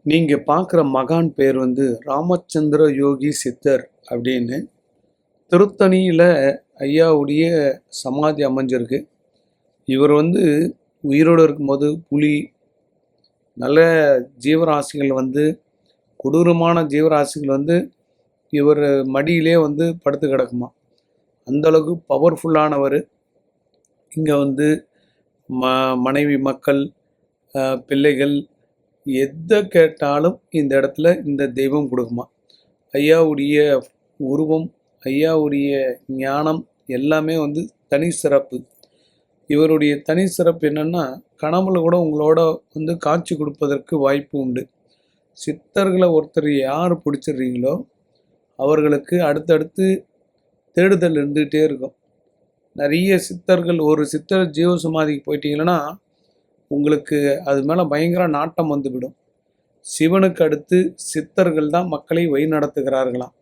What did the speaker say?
நீங்கள் பார்க்குற மகான் பேர் வந்து ராமச்சந்திர யோகி சித்தர் அப்படின்னு. திருத்தணியில் ஐயாவுடைய சமாதி அமைஞ்சிருக்கு. இவர் வந்து உயிரோடு இருக்கும்போது புலி, நல்ல ஜீவராசிகள் வந்து, கொடூரமான ஜீவராசிகள் வந்து இவர் மடியிலே வந்து படுத்து கிடக்குமா. அந்தளவுக்கு பவர்ஃபுல்லானவர். இங்கே வந்து மனைவி, மக்கள், பிள்ளைகள் எதை கேட்டாலும் இந்த இடத்துல இந்த தெய்வம் கொடுக்குமா. ஐயாவுடைய உருவம், ஐயாவுடைய ஞானம் எல்லாமே வந்து தனி சிறப்பு. இவருடைய தனி சிறப்பு என்னென்னா, கனவுல கூட உங்களோட வந்து காட்சி கொடுப்பதற்கு வாய்ப்பு உண்டு. சித்தர்களை ஒருத்தர் யார் பிடிச்சிடுறீங்களோ அவர்களுக்கு அடுத்தடுத்து தேடுதல் இருந்துகிட்டே இருக்கும். நிறைய சித்தர்கள், ஒரு சித்தர் ஜீவசமாதிக்கு போயிட்டீங்கன்னா உங்களுக்கு அது மேலே பயங்கர நாட்டம் வந்துவிடும். சிவனுக்கு அடுத்து சித்தர்கள் தான் மக்களை வழி நடத்துகிறார்களாம்.